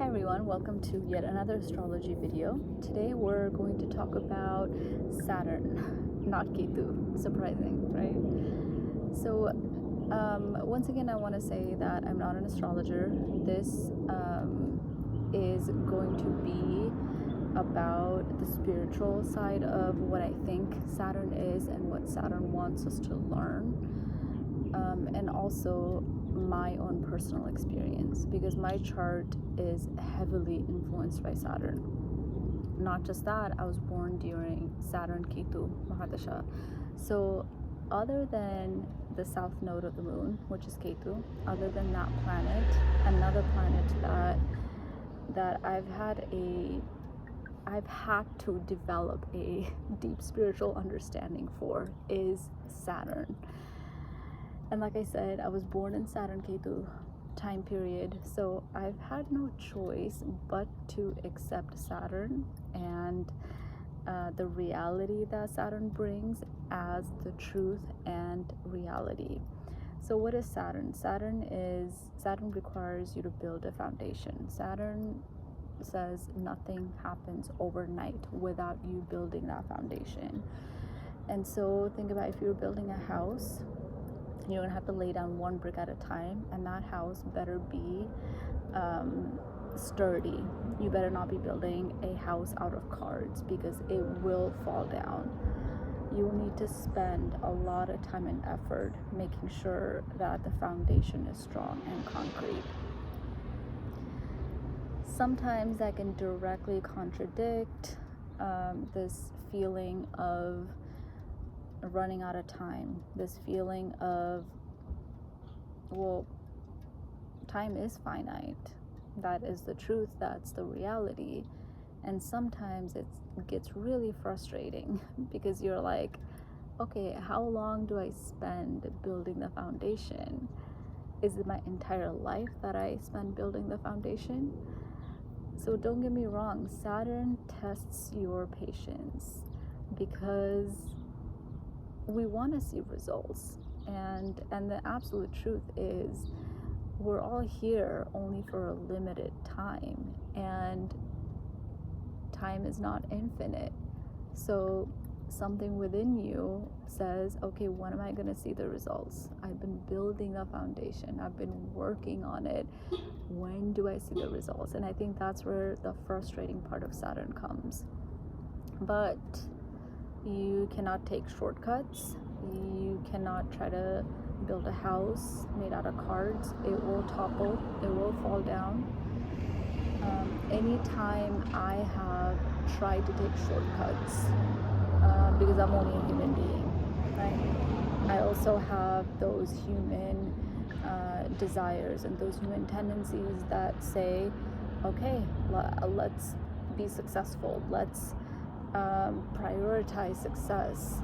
everyone, welcome to yet another astrology video. Today we're going to talk about Saturn, not Ketu. Surprising, right? So once again, I want to say that I'm not an astrologer. This is going to be about the spiritual side of what I think Saturn is and what Saturn wants us to learn, and also my own personal experience, because my chart is heavily influenced by Saturn. Not just that, I was born during Saturn Ketu Mahadasha. So other than the south node of the moon, which is Ketu, other than that planet, another planet that I've had to develop a deep spiritual understanding for is Saturn. And like I said, I was born in Saturn Ketu time period, so I've had no choice but to accept Saturn and the reality that Saturn brings as the truth and reality. So what is Saturn? Saturn requires you to build a foundation. Saturn says nothing happens overnight without you building that foundation. And so think about, if you're building a house, you're gonna have to lay down one brick at a time, and that house better be sturdy. You better not be building a house out of cards, because it will fall down. You will need to spend a lot of time and effort making sure that the foundation is strong and concrete. Sometimes that can directly contradict this feeling of running out of time, this feeling of, well, time is finite. That is the truth, that's the reality. And sometimes it gets really frustrating because you're like, okay, how long do I spend building the foundation? Is it my entire life that I spend building the foundation? So don't get me wrong, Saturn tests your patience, because we want to see results, and the absolute truth is we're all here only for a limited time, and time is not infinite. So something within you says, okay, when am I going to see the results? I've been building the foundation, I've been working on it. When do I see the results? And I think that's where the frustrating part of Saturn comes. But you cannot take shortcuts. You cannot try to build a house made out of cards. It will topple, it will fall down. Anytime I have tried to take shortcuts, because I'm only a human being, right? I also have those human desires and those human tendencies that say, okay, let's be successful, let's prioritize success,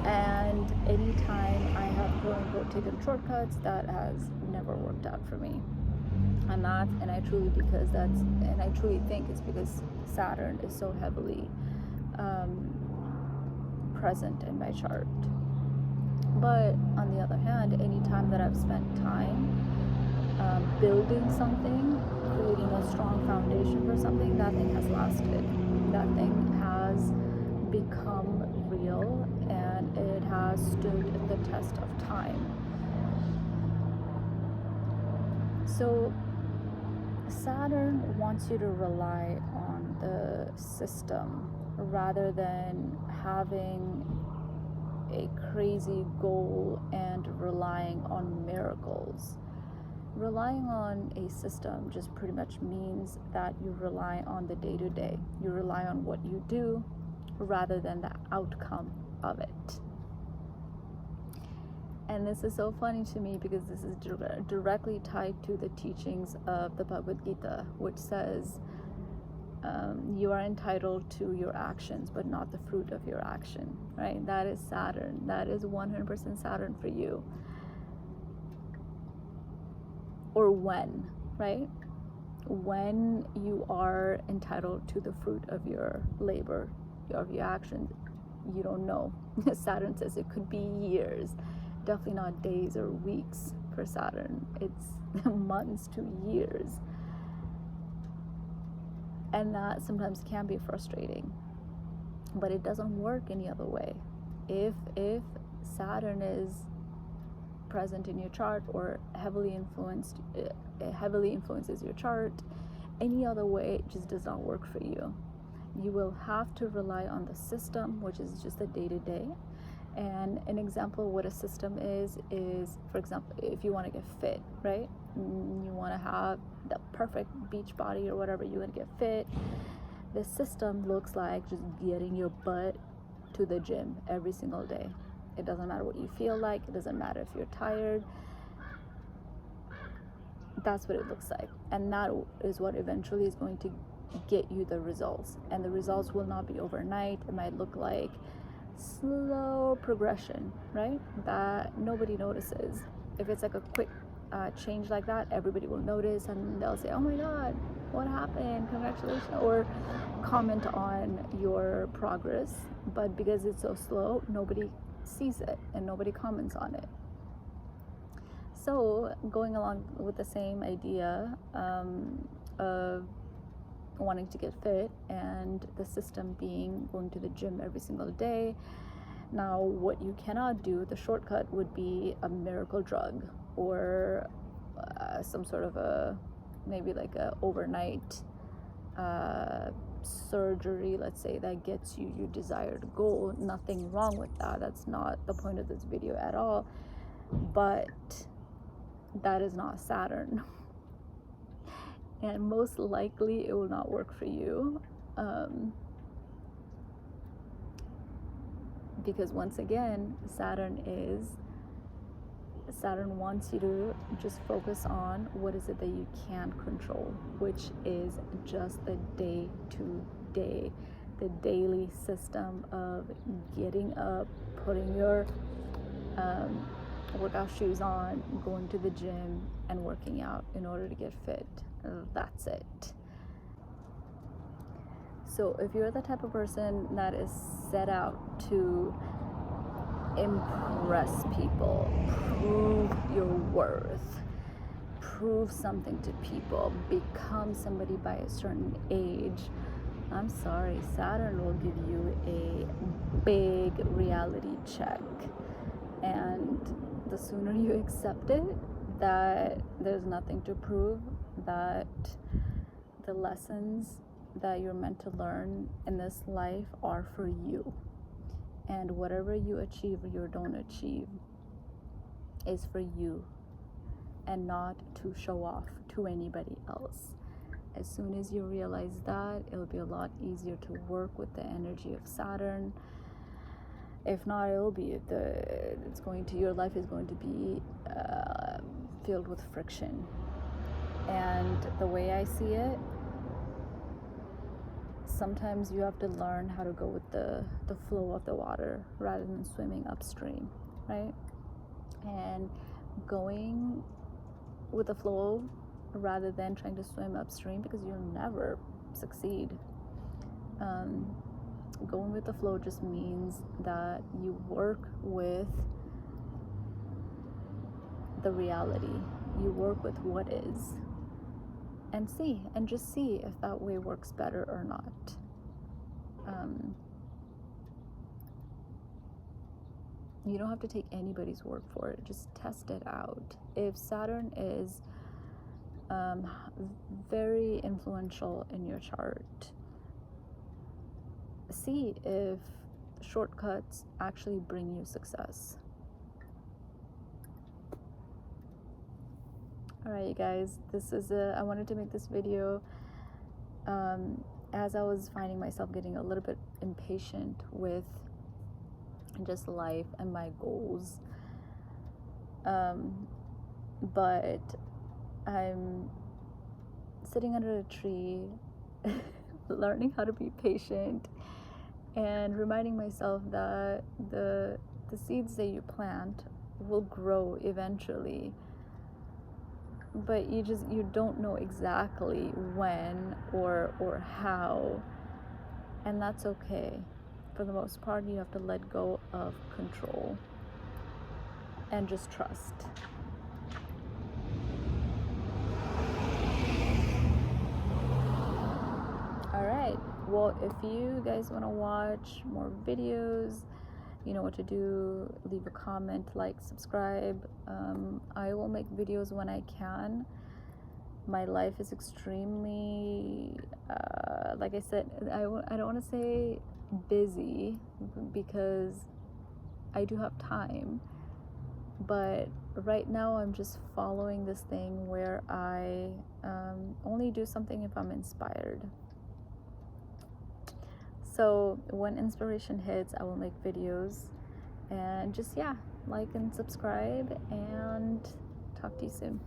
and anytime I have quote unquote taken shortcuts, that has never worked out for me. And I truly think it's because Saturn is so heavily present in my chart. But on the other hand, anytime that I've spent time building something, creating a strong foundation for something, that thing has lasted. That thing has become real, and it has stood the test of time. So Saturn wants you to rely on the system rather than having a crazy goal and relying on miracles. Relying on a system just pretty much means that you rely on the day-to-day. You rely on what you do rather than the outcome of it. And this is so funny to me, because this is directly tied to the teachings of the Bhagavad Gita, which says you are entitled to your actions, but not the fruit of your action, right? That is Saturn. That is 100% Saturn for you. Or when, right? When you are entitled to the fruit of your labor, of your actions, you don't know. Saturn says it could be years, definitely not days or weeks, for Saturn. It's months to years. And that sometimes can be frustrating. But it doesn't work any other way. If Saturn is present in your chart or heavily influences your chart, any other way it just does not work for you. You will have to rely on the system, which is just the day-to-day. And an example of what a system is, for example, if you want to get fit, right? You want to have the perfect beach body or whatever, you want to get fit. The system looks like just getting your butt to the gym every single day. It doesn't matter what you feel like. It doesn't matter if you're tired. That's what it looks like. And that is what eventually is going to get you the results. And the results will not be overnight. It might look like slow progression, right? That nobody notices. If it's like a quick change like that, everybody will notice and they'll say, oh my God, what happened? Congratulations. Or comment on your progress. But because it's so slow, nobody sees it and nobody comments on it. So going along with the same idea of wanting to get fit and the system being going to the gym every single day. Now, what you cannot do, the shortcut would be a miracle drug or some sort of maybe like a overnight surgery, let's say, that gets you your desired goal. Nothing wrong with that. That's not the point of this video at all. But that is not Saturn. And most likely it will not work for you. Because once again, Saturn wants you to just focus on what is it that you can control, which is just the day-to-day, the daily system of getting up, putting your workout shoes on, going to the gym, and working out in order to get fit. That's it. So if you're the type of person that is set out to impress people, prove your worth, prove something to people, become somebody by a certain age, I'm sorry, Saturn will give you a big reality check. And the sooner you accept it, that there's nothing to prove, that the lessons that you're meant to learn in this life are for you. And whatever you achieve or you don't achieve is for you and not to show off to anybody else. As soon as you realize that, it'll be a lot easier to work with the energy of Saturn. If not, your life is going to be filled with friction. And the way I see it, sometimes you have to learn how to go with the flow of the water rather than swimming upstream, right? And going with the flow rather than trying to swim upstream, because you'll never succeed. Going with the flow just means that you work with the reality. You work with what is. And just see if that way works better or not. You don't have to take anybody's word for it. Just test it out. If Saturn is very influential in your chart, see if shortcuts actually bring you success. Alright, you guys, I wanted to make this video as I was finding myself getting a little bit impatient with just life and my goals. But I'm sitting under a tree, learning how to be patient, and reminding myself that the seeds that you plant will grow eventually. But you don't know exactly when or how, and that's okay. For the most part, you have to let go of control and just trust. well, if you guys want to watch more videos, you know what to do. Leave a comment, like, subscribe. I will make videos when I can. My life is extremely, like I said, I don't want to say busy, because I do have time, but right now I'm just following this thing where I only do something if I'm inspired. So when inspiration hits, I will make videos. And just, yeah, like and subscribe, and talk to you soon.